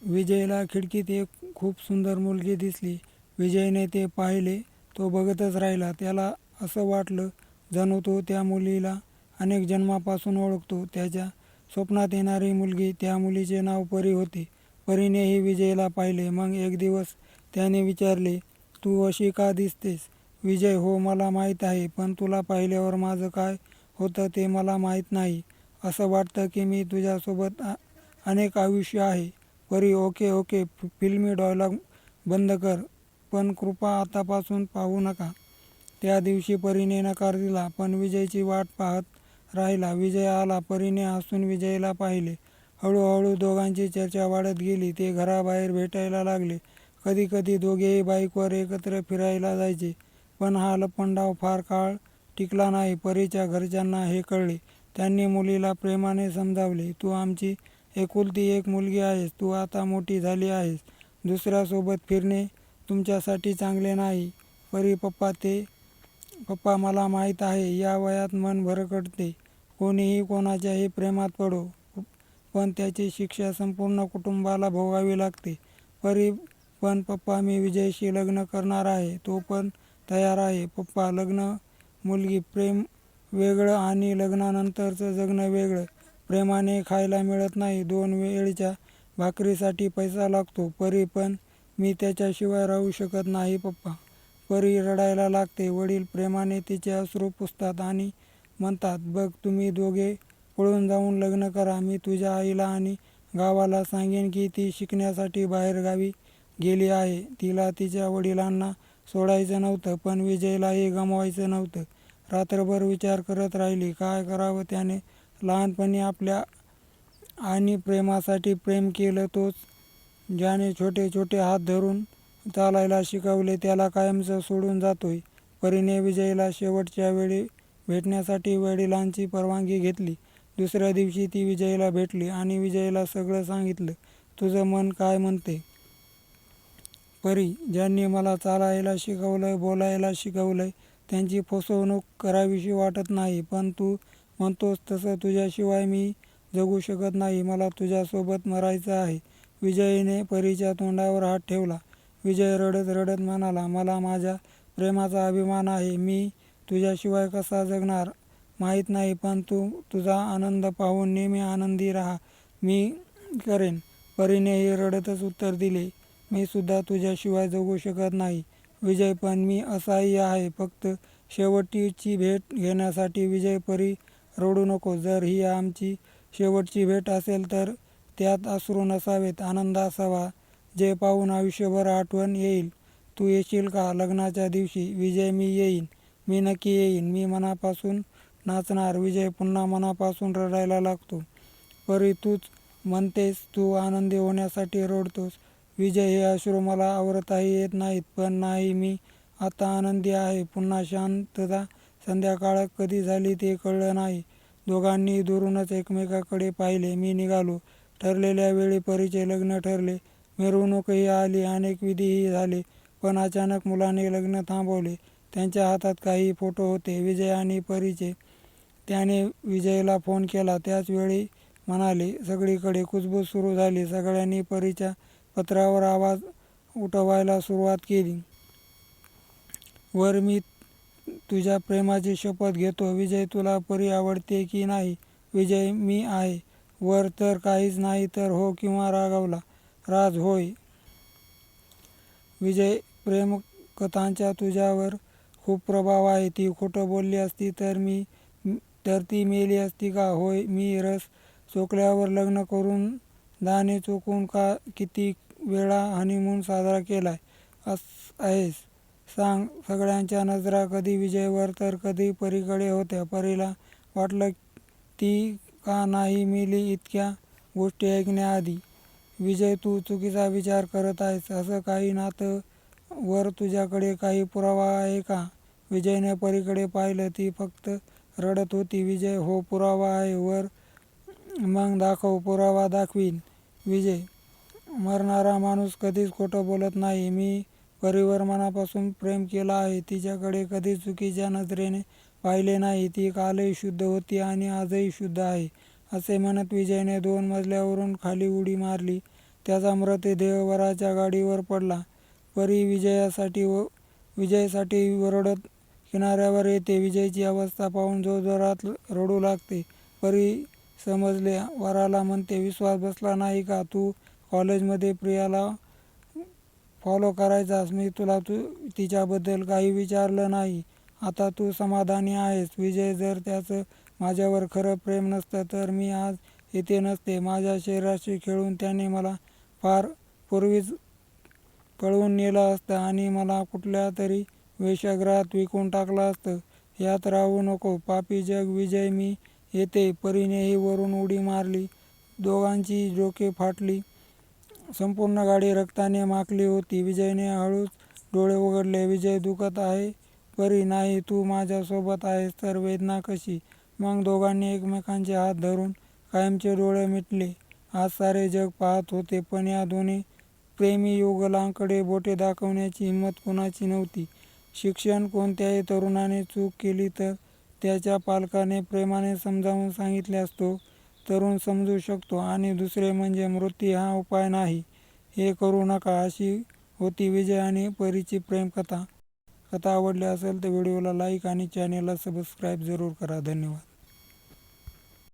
विजयला खिडकीत एक खूप सुंदर मुलगी दिसली. विजयने ते पाहिले. तो बघतच राहिला. त्याला असं वाटलं जणू तो त्या मुलीला अनेक जन्मापासून ओळखतो. त्याच्या स्वप्नात येणारी मुलगी, त्या मुलीचे नाव परी होते. परीनेही विजयला पाहिले. मग एक दिवस त्याने विचारले, तू अशी का दिसतेस? विजय, हो मला माहीत आहे, पण तुला पाहिल्यावर माझं काय होतं ते मला माहीत नाही. असं वाटतं की मी तुझ्यासोबत अनेक आयुष्य आहे. परी, ओके ओके, फिल्मी डायलॉग बंद कर, पण कृपा आतापासून पाहू नका. त्या दिवशी परीने नकार दिला, पण विजयची वाट पाहत राहिला. विजय आला. परीने हसून विजयला पाहिले. हळूहळू दोघांची चर्चा वाढत गेली. ते घराबाहेर भेटायला लागले. कधी कधी दोघेही बाईकवर एकत्र फिरायला जायचे. पण हा लपंडाव फार काळ टिकला नाही. परीच्या घरच्यांना हे कळले. त्यांनी मुलीला प्रेमाने समजावले, तू आमची एकुलती एक मुलगी आहेस. तू आता मोठी झाली आहेस. दुसऱ्यासोबत फिरणे तुमच्यासाठी चांगले नाही. परी, पप्पा मला माहीत आहे, या वयात मन भरकटते. कोणीही कोणाच्याही प्रेमात पडो, पण त्याची शिक्षा संपूर्ण कुटुंबाला भोगावी लागते. परी, पण पप्पा, मी विजयशी लग्न करणार आहे. तो पण तयार आहे. पप्पा, लग्न, मुलगी, प्रेम वेगळं आणि लग्नानंतरचं जगणं वेगळं. प्रेमाने खायला मिळत नाही. 2 वेळच्या भाकरीसाठी पैसा लागतो. परी, पण मी त्याच्याशिवाय राहू शकत नाही पप्पा. परी रडायला लागते. वडील प्रेमाने तिचे अश्रू पुसतात आणि म्हणतात, बघ, तुम्ही दोघे पळून जाऊन लग्न करा. मी तुझ्या आईला आणि गावाला सांगेन की ती शिकण्यासाठी बाहेरगावी गेली आहे. तिला तिच्या वडिलांना सोडायचं नव्हतं, पण विजयलाही गमवायचं नव्हतं. रात्रभर विचार करत राहिली. काय करावं? त्याने लहानपणी आपल्या आणि प्रेमासाठी प्रेम केलं. तोच ज्याने छोटे छोटे हात धरून चालायला शिकवले, त्याला कायमचं सोडून जातोय. परीने विजयला शेवटच्या वेळी भेटण्यासाठी वडिलांची परवानगी घेतली. दुसऱ्या दिवशी ती विजयला भेटली आणि विजयला सगळं सांगितलं. तुझं मन काय म्हणते? परी, ज्यांनी मला चालायला शिकवलंय, बोलायला शिकवलंय, त्यांची फसवणूक करावीशी वाटत नाही. पण तू म्हणतोस तसं तुझ्याशिवाय मी जगू शकत नाही. मला तुझ्यासोबत मरायचं आहे. विजयने परीच्या तोंडावर हात ठेवला. विजय रडत रडत म्हणाला, मला माझ्या प्रेमाचा अभिमान आहे. मी तुझ्याशिवाय कसा जगणार माहीत नाही, पण तू तुझा आनंद पाहून नेहमी आनंदी राहा. मी करेन. परीनेही रडतच उत्तर दिले, मी सुद्धा तुझ्याशिवाय जगू शकत नाही विजय, पण मी असाही आहे. फक्त शेवटची भेट घेण्यासाठी. विजय, परी रडू नको. जर ही आमची शेवटची भेट असेल तर त्यात अश्रू नसावेत, आनंद असावा, जे पाहून आयुष्यभर आठवण येईल. तू येशील का लग्नाच्या दिवशी? विजय, मी येईन. मी नक्की येईन. मी मनापासून नाचणार. विजय पुन्हा मनापासून रडायला लागतो. परी, तूच म्हणतेस तू आनंदी होण्यासाठी रडतोस. विजय, हे अश्रू मला आवरताही येत नाहीत. पण नाही, मी आता आनंदी आहे. पुन्हा शांतता. संध्याकाळ कधी झाली ते कळलं नाही. दोघांनी दुरूनच एकमेकाकडे पाहिले. मी निघालो. ठरलेल्या वेळी परीचे लग्न ठरले. मिरवणूकही आली. अनेक विधीही झाले. पण अचानक मुलाने लग्न थांबवले. त्यांच्या हातात काही फोटो होते, विजय आणि परीचे. त्याने विजयला फोन केला. त्याच वेळी म्हणाले. सगळीकडे कुजबूज सुरू झाली. सगळ्यांनी परीच्या पत्रावर आवाज उठवायला सुरुवात केली. वर, मी तुझ्या प्रेमाची शपथ घेतो. विजय, तुला परी आवडते की नाही? विजय, मी आहे. वर, तर काहीच नाही तर हो किंवा रागावला? राज, होय. विजय, प्रेमकथांचा तुझ्यावर खूप प्रभाव आहे. ती खोटं बोलली असती तर ती मेली असती का? होय. मी रस चोखल्यावर लग्न करून दाणे चोखून का किती वेळा हनीमून साजरा केलाय आहेस? सांग. सगळ्यांच्या नजरा कधी विजयवर तर कधी परीकडे होत्या. परीला वाटलं ती का नाही मेली इतक्या गोष्टी ऐकण्याआधी. विजय, तू चुकीचा विचार करत आहेस. असं काही नातं. वर, तुझ्याकडे काही पुरावा आहे का? विजयने परीकडे पाहिलं. ती फक्त रडत होती. विजय, हो, पुरावा आहे. वर, मग दाखव. पुरावा दाखवीन. विजय, मरणारा माणूस कधीच खोटं बोलत नाही. मी परीवर मनापासून प्रेम केलं आहे. तिच्याकडे कधीच चुकीच्या नजरेने पाहिले नाही. ती कालही शुद्ध होती आणि आजही शुद्ध आहे. असे म्हणत विजयने 2 मजल्यावरून खाली उडी मारली. त्याचा मृतदेह वराच्या गाडीवर पडला. परी विजयसाठी ओरडत किनाऱ्यावर येते. विजयची अवस्था पाहून जोरजोरात रडू लागते. परी समजले. वराला म्हणते, विश्वास बसला नाही का? तू कॉलेजमध्ये प्रियाला फॉलो करायचास. मी तुला तिच्याबद्दल काही विचारलं नाही. आता तू समाधानी आहेस. विजय, जर त्याचं माझ्यावर खरं प्रेम नसतं तर मी आज येथे नसते. माझ्या शरीराशी खेळून त्याने मला फार पूर्वीच पळवून नेलं असतं आणि मला कुठल्या तरी वेश्यागृहात विकून टाकलं असतं. यात राहू नको. पापी जग. विजय, मी येते. परीनेही वरून उडी मारली. दोघांची डोके फाटली. संपूर्ण गाडी रक्ताने माखली होती. विजयने हळूच डोळे उघडले. विजय, दुखत आहे? परी, नाही. तू माझ्यासोबत आहेस तर वेदना कशी? मग दोघांनी एकमेकांचे हात धरून कायमचे डोळे मिटले. आज सारे जग पाहत होते, पण या दोन्ही प्रेमी युगलांकडे बोटे दाखवण्याची हिंमत कोणाची नव्हती. शिक्षण. कोणत्याही तरुणाने चूक केली तर त्याच्या पालकाने प्रेमाने समजावून सांगितल्यास तो तरुण समजू शकतो. आणि दुसरे म्हणजे मृत्यू हा उपाय नाही. हे करू नका. अशी होती विजय आणि परीची प्रेमकथा. कथा आवडली असेल तर व्हिडिओला लाईक आणि चॅनेलला सबस्क्राईब जरूर करा. धन्यवाद.